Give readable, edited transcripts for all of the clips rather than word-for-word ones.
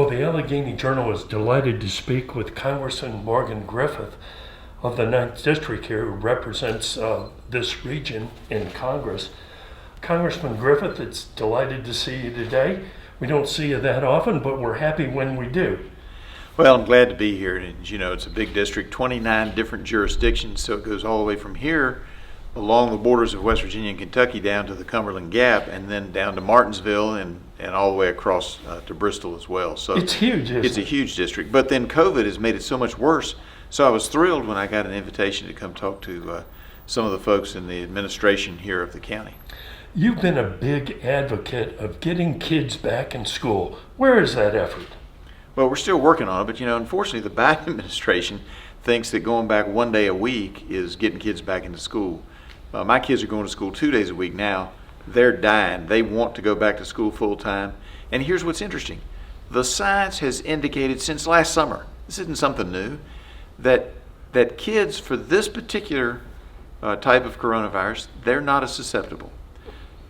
Well, the Alleghany Journal is delighted to speak with Congressman Morgan Griffith of the 9th District here, who represents this region in Congress. Congressman Griffith, it's delighted to see you today. We don't see you that often, but we're happy when we do. Well, I'm glad to be here. And, you know, it's a big district, 29 different jurisdictions, so it goes all the way from here along the borders of West Virginia and Kentucky down to the Cumberland Gap, and then down to Martinsville and all the way across to Bristol as well. So it's huge, isn't it? It's a huge district. But then COVID has made it so much worse. So I was thrilled when I got an invitation to come talk to some of the folks in the administration here of the county. You've been a big advocate of getting kids back in school. Where is that effort? Well, we're still working on it, but, you know, unfortunately, the Biden administration thinks that going back one day a week is getting kids back into school. My kids are going to school 2 days a week now. They're dying. They want to go back to school full time. And here's what's interesting. The science has indicated since last summer, this isn't something new, that kids for this particular type of coronavirus, they're not as susceptible.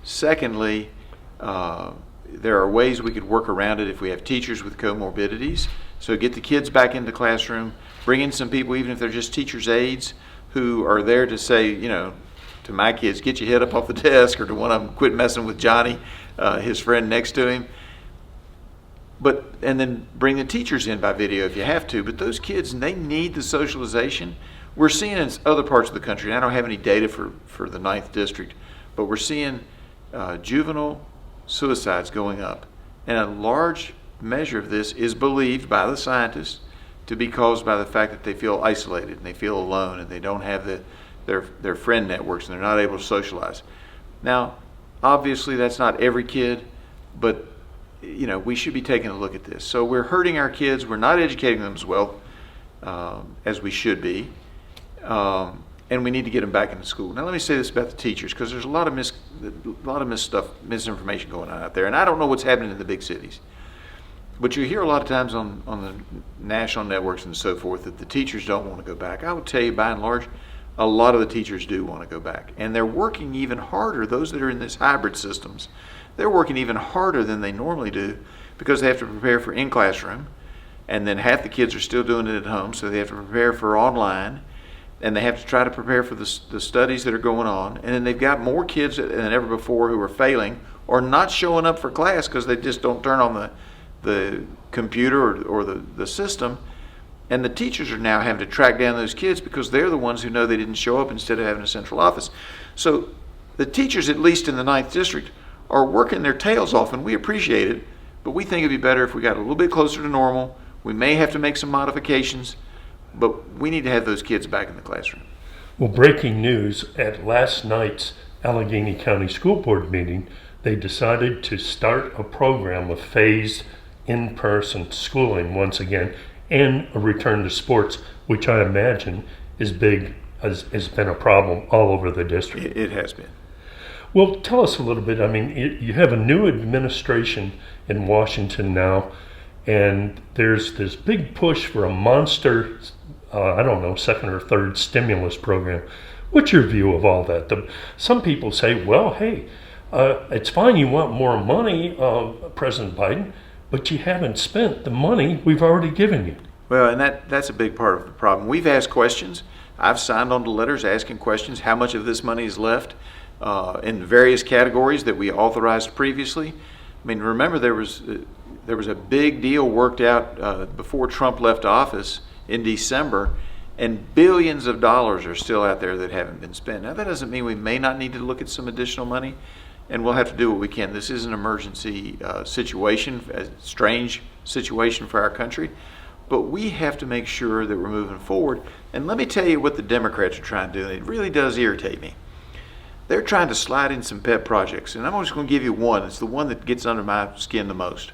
Secondly, there are ways we could work around it if we have teachers with comorbidities. So get the kids back into the classroom, bring in some people, even if they're just teachers' aides, who are there to say, you know, to my kids, get your head up off the desk, or to one of them, quit messing with Johnny, his friend next to him. And then bring the teachers in by video if you have to. But those kids, they need the socialization. We're seeing in other parts of the country, and I don't have any data for the 9th District, but we're seeing juvenile suicides going up. And a large measure of this is believed by the scientists to be caused by the fact that they feel isolated and they feel alone and they don't have their friend networks and they're not able to socialize. Now, obviously that's not every kid, but you know, we should be taking a look at this. So we're hurting our kids. We're not educating them as well as we should be. And we need to get them back into school. Now, let me say this about the teachers, because there's a lot of misinformation going on out there, and I don't know what's happening in the big cities. But you hear a lot of times on the national networks and so forth that the teachers don't want to go back. I would tell you, by and large, a lot of the teachers do want to go back, and they're working even harder. Those that are in these hybrid systems, they're working even harder than they normally do, because they have to prepare for in-classroom, and then half the kids are still doing it at home, so they have to prepare for online. And they have to try to prepare for the studies that are going on. And then they've got more kids than ever before who are failing or not showing up for class because they just don't turn on the computer or the system. And the teachers are now having to track down those kids because they're the ones who know they didn't show up instead of having a central office. So the teachers, at least in the 9th District, are working their tails off, and we appreciate it. But we think it'd be better if we got a little bit closer to normal. We may have to make some modifications, but we need to have those kids back in the classroom. Well, breaking news, at last night's Alleghany County School Board meeting, they decided to start a program of phased in-person schooling once again, and a return to sports, which I imagine has been a problem all over the district. It has been. Well, tell us a little bit. I mean, you have a new administration in Washington now, and there's this big push for a monster second or third stimulus program. What's your view of all that? Some people say, well, hey, it's fine you want more money, President Biden, but you haven't spent the money we've already given you. Well, and that's a big part of the problem. We've asked questions. I've signed on to letters asking questions, how much of this money is left in various categories that we authorized previously. I mean, remember there was a big deal worked out before Trump left office in December, and billions of dollars are still out there that haven't been spent. Now, that doesn't mean we may not need to look at some additional money, and we'll have to do what we can. This is an emergency situation, a strange situation for our country, but we have to make sure that we're moving forward. And let me tell you what the Democrats are trying to do. It really does irritate me. They're trying to slide in some pet projects, and I'm just going to give you one. It's the one that gets under my skin the most.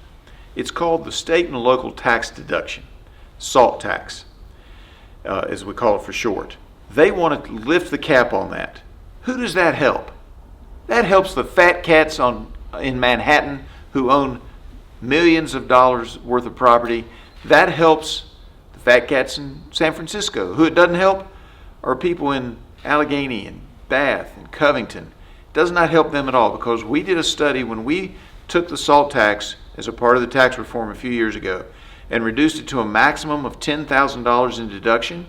It's called the state and local tax deduction, SALT tax, as we call it for short. They want to lift the cap on that. Who does that help? That helps the fat cats in Manhattan who own millions of dollars worth of property. That helps the fat cats in San Francisco. Who it doesn't help are people in Alleghany and Bath and Covington. It does not help them at all, because we did a study when we took the SALT tax as a part of the tax reform a few years ago and reduced it to a maximum of $10,000 in deduction,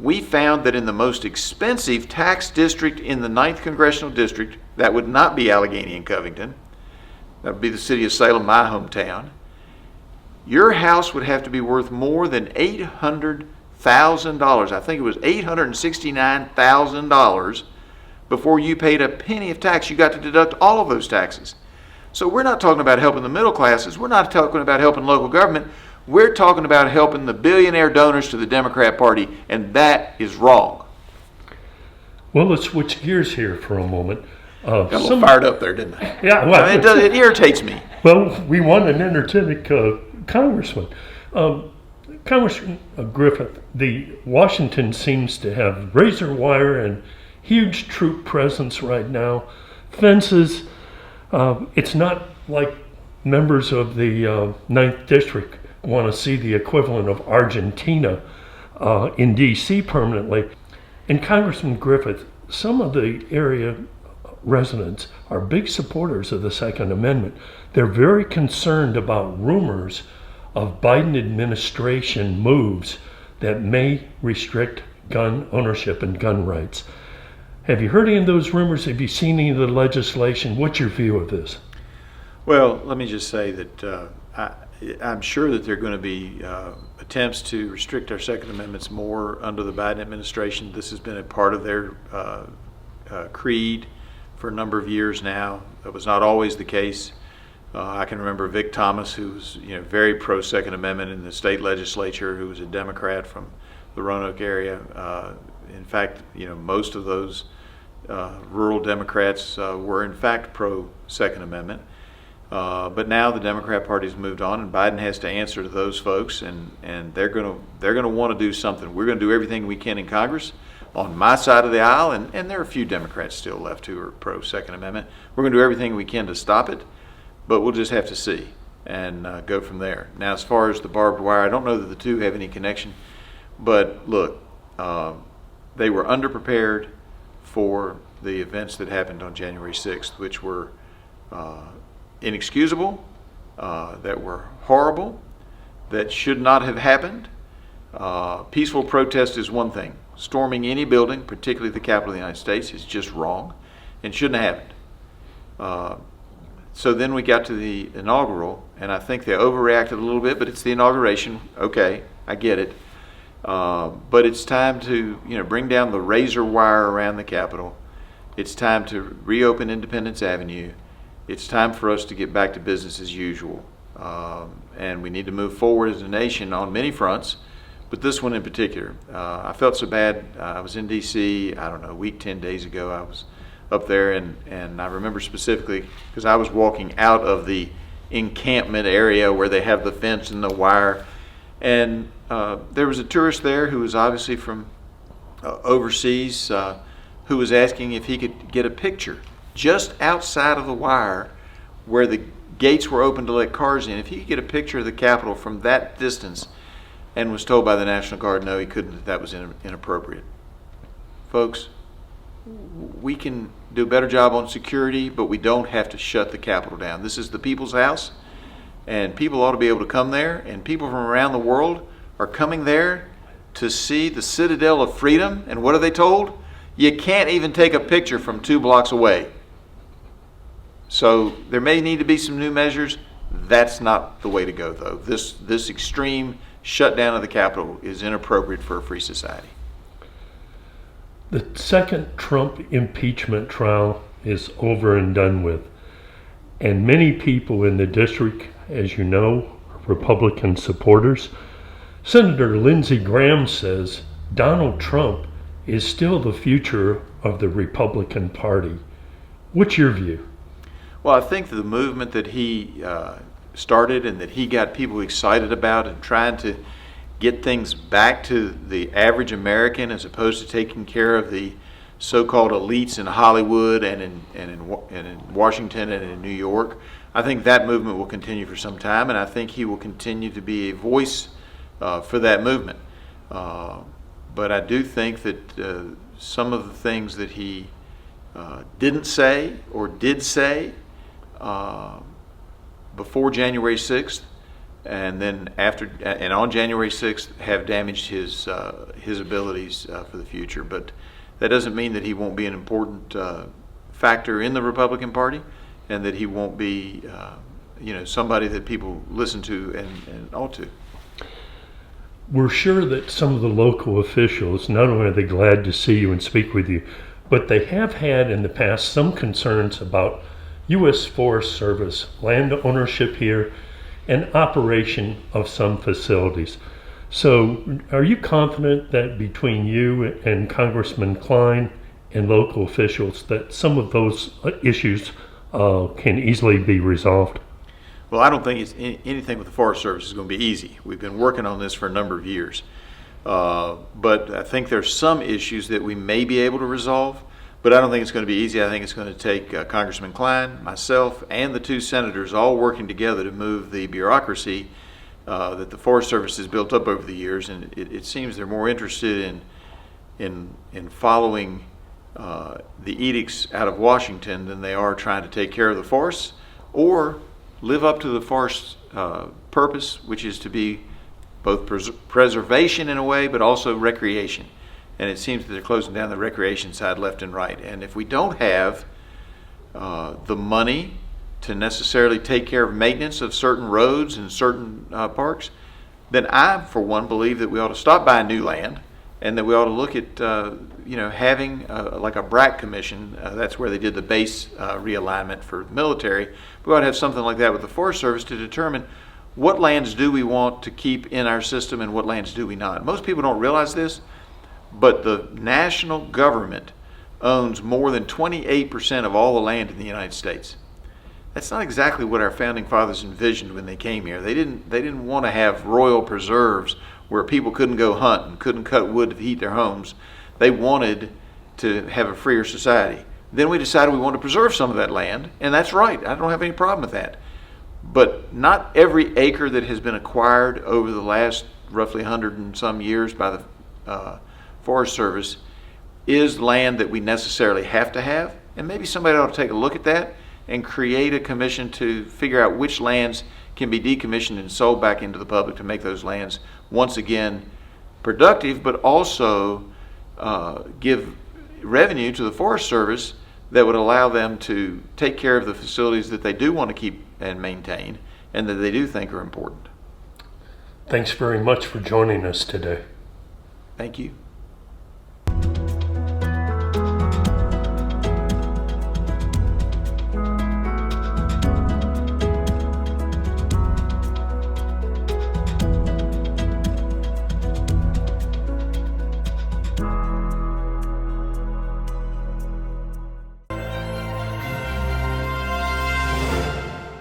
we found that in the most expensive tax district in the 9th Congressional District, that would not be Alleghany and Covington, that would be the city of Salem, my hometown, your house would have to be worth more than $800,000. I think it was $869,000 before you paid a penny of tax. You got to deduct all of those taxes. So we're not talking about helping the middle classes. We're not talking about helping local government. We're talking about helping the billionaire donors to the Democrat Party, and that is wrong. Well, let's switch gears here for a moment. Got a little fired up there, didn't I? Yeah, well, I mean, it irritates me. Well, we want an energetic congressman. Congressman Griffith, Washington seems to have razor wire and huge troop presence right now, fences. It's not like members of the 9th District want to see the equivalent of Argentina in D.C. permanently. And Congressman Griffith, some of the area residents are big supporters of the Second Amendment. They're very concerned about rumors of Biden administration moves that may restrict gun ownership and gun rights. Have you heard any of those rumors? Have you seen any of the legislation? What's your view of this? Well, let me just say that I'm sure that there are going to be attempts to restrict our Second Amendments more under the Biden administration. This has been a part of their creed for a number of years now. That was not always the case. I can remember Vic Thomas, who was very pro Second Amendment in the state legislature, who was a Democrat from the Roanoke area. In fact, most of those rural Democrats were in fact pro Second Amendment. But now the Democrat Party's moved on, and Biden has to answer to those folks, and they're going to want to do something. We're going to do everything we can in Congress on my side of the aisle, and there are a few Democrats still left who are pro Second Amendment. We're going to do everything we can to stop it, but we'll just have to see and go from there. Now, as far as the barbed wire, I don't know that the two have any connection, but look, they were underprepared for the events that happened on January 6th, which were inexcusable, that were horrible, that should not have happened. Peaceful protest is one thing. Storming any building, particularly the Capitol of the United States, is just wrong and shouldn't have happened. So then we got to the inaugural, and I think they overreacted a little bit, but it's the inauguration. Okay, I get it. But it's time to bring down the razor wire around the Capitol. It's time to reopen Independence Avenue. It's time for us to get back to business as usual. And we need to move forward as a nation on many fronts, but this one in particular. I felt so bad. I was in D.C., I don't know, a week, 10 days ago. I was up there, and I remember specifically because I was walking out of the encampment area where they have the fence and the wire, and there was a tourist there who was obviously from overseas who was asking if he could get a picture just outside of the wire where the gates were open to let cars in. If he could get a picture of the Capitol from that distance, and was told by the National Guard no, he couldn't, that was inappropriate. Folks, we can do a better job on security, but we don't have to shut the Capitol down. This is the people's house, and people ought to be able to come there, and people from around the world are coming there to see the citadel of freedom, and what are they told? You can't even take a picture from 2 blocks away. So there may need to be some new measures. That's not the way to go, though. This extreme shutdown of the Capitol is inappropriate for a free society. The second Trump impeachment trial is over and done with. And many people in the district, as you know, are Republican supporters. Senator Lindsey Graham says Donald Trump is still the future of the Republican Party. What's your view? Well, I think the movement that he started and that he got people excited about and trying to get things back to the average American as opposed to taking care of the so-called elites in Hollywood and in Washington and in New York, I think that movement will continue for some time, and I think he will continue to be a voice for that movement. But I do think that some of the things that he didn't say or did say before January 6th, and then after and on January 6th have damaged his abilities for the future. But that doesn't mean that he won't be an important factor in the Republican Party, and that he won't be somebody that people listen to and ought to. We're sure that some of the local officials, not only are they glad to see you and speak with you, but they have had in the past some concerns about U.S. Forest Service land ownership here and operation of some facilities. So are you confident that between you and Congressman Klein and local officials that some of those issues can easily be resolved? Well, I don't think anything with the Forest Service is going to be easy. We've been working on this for a number of years. But I think there's some issues that we may be able to resolve, but I don't think it's going to be easy. I think it's going to take Congressman Klein, myself, and the two senators all working together to move the bureaucracy that the Forest Service has built up over the years. And it seems they're more interested in following the edicts out of Washington than they are trying to take care of the forests or live up to the forest's purpose, which is to be both preservation in a way, but also recreation. And it seems that they're closing down the recreation side left and right. And if we don't have the money to necessarily take care of maintenance of certain roads and certain parks, then I, for one, believe that we ought to stop buying new land, and that we ought to look at having like a BRAC commission. That's where they did the base realignment for the military. We ought to have something like that with the Forest Service to determine what lands do we want to keep in our system and what lands do we not. Most people don't realize this, but the national government owns more than 28% of all the land in the United States. That's not exactly what our founding fathers envisioned when they came here. They didn't want to have royal preserves where people couldn't go hunt and couldn't cut wood to heat their homes. They wanted to have a freer society. Then we decided we wanted to preserve some of that land, and that's right. I don't have any problem with that. But not every acre that has been acquired over the last roughly 100 and some years by the Forest Service is land that we necessarily have to have. And maybe somebody ought to take a look at that and create a commission to figure out which lands can be decommissioned and sold back into the public to make those lands once again productive, but also give revenue to the Forest Service that would allow them to take care of the facilities that they do want to keep and maintain and that they do think are important. Thanks very much for joining us today. Thank you.